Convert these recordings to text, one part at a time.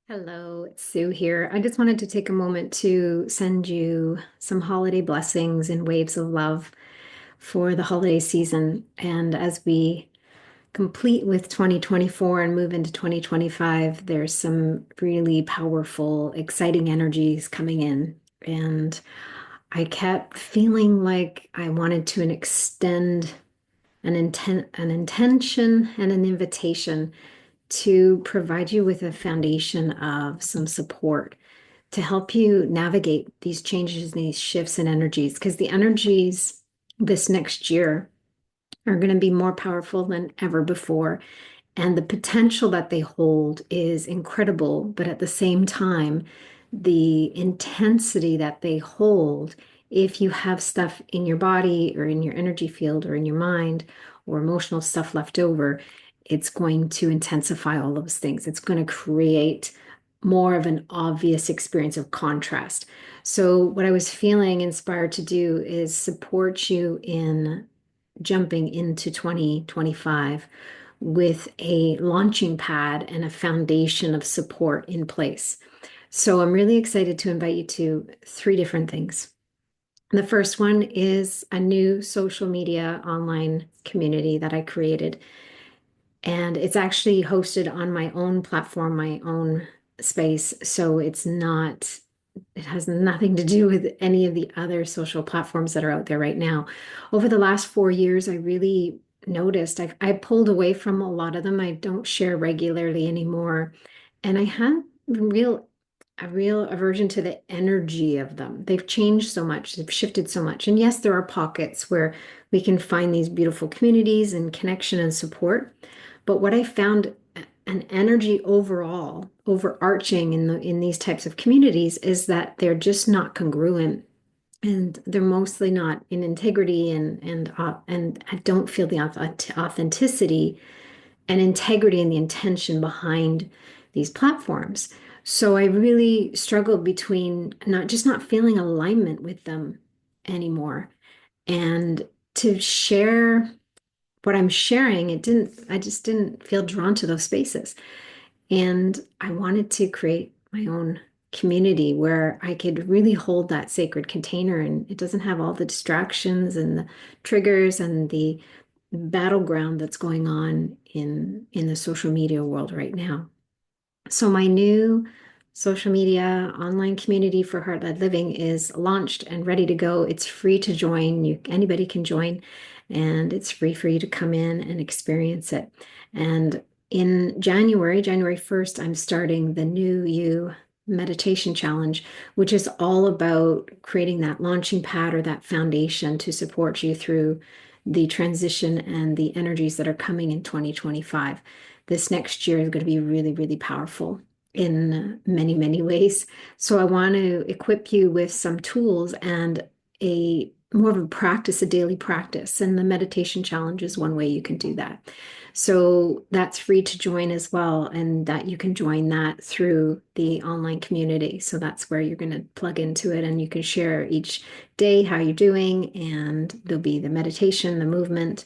Hello, it's Sue here. I just wanted to take a moment to send you some holiday blessings and waves of love for the holiday season. And as we complete with 2024 and move into 2025, there's some really powerful, exciting energies coming in. And I kept feeling like I wanted to extend an intention and an invitation to provide you with a foundation of some support to help you navigate these changes, these shifts in energies, because the energies this next year are going to be more powerful than ever before. And the potential that they hold is incredible, but at the same time, the intensity that they hold, if you have stuff in your body or in your energy field or in your mind or emotional stuff left over, it's going to intensify all those things. It's going to create more of an obvious experience of contrast. So, what I was feeling inspired to do is support you in jumping into 2025 with a launching pad and a foundation of support in place. So I'm really excited to invite you to three different things. The first one is a new social media online community that I created. And it's actually hosted on my own platform, my own space. So it has nothing to do with any of the other social platforms that are out there right now. Over the last 4 years, I really noticed I pulled away from a lot of them. I don't share regularly anymore. And I had a real aversion to the energy of them. They've changed so much, they've shifted so much. And yes, there are pockets where we can find these beautiful communities and connection and support. But what I found an energy overall, overarching in these types of communities is that they're just not congruent and they're mostly not in integrity and I don't feel the authenticity and integrity and the intention behind these platforms. So I really struggled between not feeling alignment with them anymore and to share what I'm sharing, I just didn't feel drawn to those spaces. And I wanted to create my own community where I could really hold that sacred container and it doesn't have all the distractions and the triggers and the battleground that's going on in the social media world right now. So my new social media online community for heart-led living is launched and ready to go. It's free to join. Anybody can join, and it's free for you to come in and experience it. And in January 1st, I'm starting the New You meditation challenge, which is all about creating that launching pad or that foundation to support you through the transition and the energies that are coming in 2025. This next year is going to be really, really powerful in many, many ways. So I want to equip you with some tools and a more of a practice, a daily practice. And the meditation challenge is one way you can do that. So that's free to join as well. And that you can join that through the online community. So that's where you're going to plug into it and you can share each day how you're doing. And there'll be the meditation, the movement,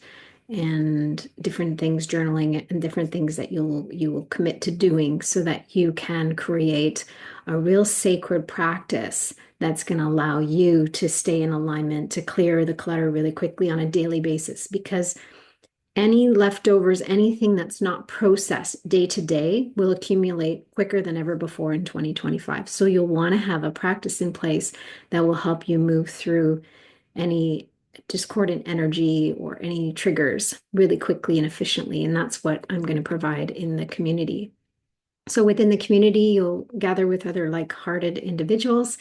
and different things, journaling and different things that you will commit to doing so that you can create a real sacred practice that's going to allow you to stay in alignment, to clear the clutter really quickly on a daily basis. Because any leftovers, anything that's not processed day to day will accumulate quicker than ever before in 2025. So you'll want to have a practice in place that will help you move through any discordant energy or any triggers really quickly and efficiently. And that's what I'm going to provide in the community. So within the community, you'll gather with other like-hearted individuals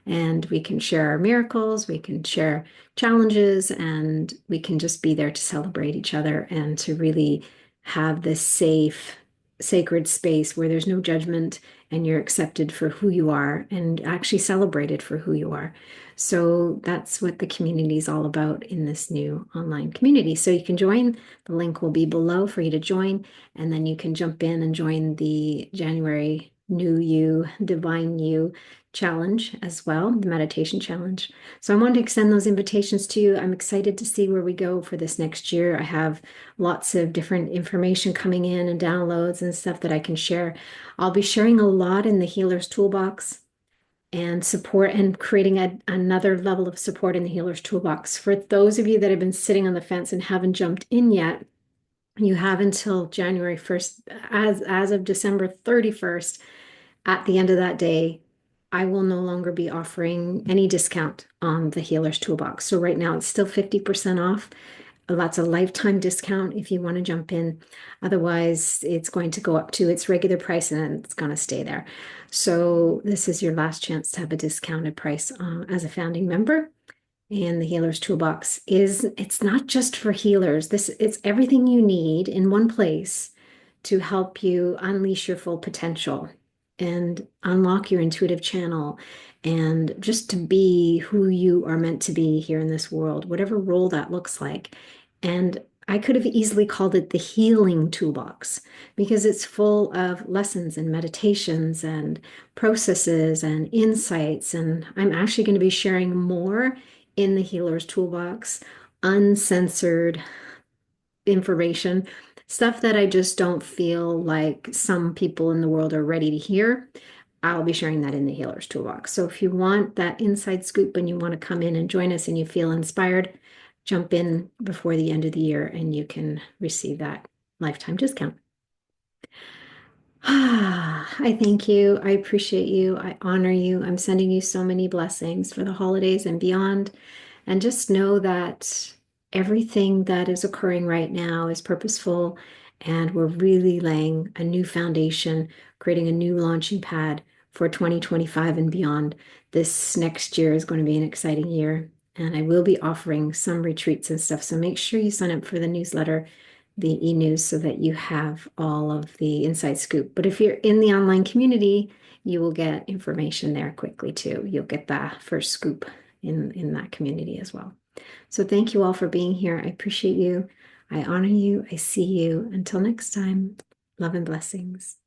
and we can share our miracles, we can share challenges, and we can just be there to celebrate each other and to really have this safe, sacred space where there's no judgment and you're accepted for who you are and actually celebrated for who you are. So that's what the community is all about in this new online community. So you can join. The link will be below for you to join, and then you can jump in and join the January New You, Divine You challenge as well, the meditation challenge. So I wanted to extend those invitations to you. I'm excited to see where we go for this next year. I have lots of different information coming in and downloads and stuff that I can share. I'll be sharing a lot in the Healer's Toolbox and support and creating another level of support in the Healer's Toolbox. For those of you that have been sitting on the fence and haven't jumped in yet, you have until January 1st, as of December 31st. At the end of that day, I will no longer be offering any discount on the Healer's Toolbox. So right now it's still 50% off. That's a lifetime discount if you want to jump in. Otherwise, it's going to go up to its regular price and it's going to stay there. So this is your last chance to have a discounted price as a founding member. And the Healer's Toolbox it's not just for healers. It's everything you need in one place to help you unleash your full potential and unlock your intuitive channel and just to be who you are meant to be here in this world, whatever role that looks like. And I could have easily called it the Healing Toolbox because it's full of lessons and meditations and processes and insights. And I'm actually going to be sharing more in the Healer's Toolbox, uncensored information, stuff that I just don't feel like some people in the world are ready to hear. I'll be sharing that in the Healer's Toolbox. So if you want that inside scoop and you want to come in and join us and you feel inspired, jump in before the end of the year and you can receive that lifetime discount. I thank you. I appreciate you. I honor you. I'm sending you so many blessings for the holidays and beyond. And just know that everything that is occurring right now is purposeful, and we're really laying a new foundation, creating a new launching pad for 2025 and beyond. This next year is going to be an exciting year, and I will be offering some retreats and stuff. So make sure you sign up for the newsletter, the e-news, so that you have all of the inside scoop. But if you're in the online community, you will get information there quickly too. You'll get the first scoop in that community as well. So thank you all for being here. I appreciate you. I honor you. I see you. Until next time, love and blessings.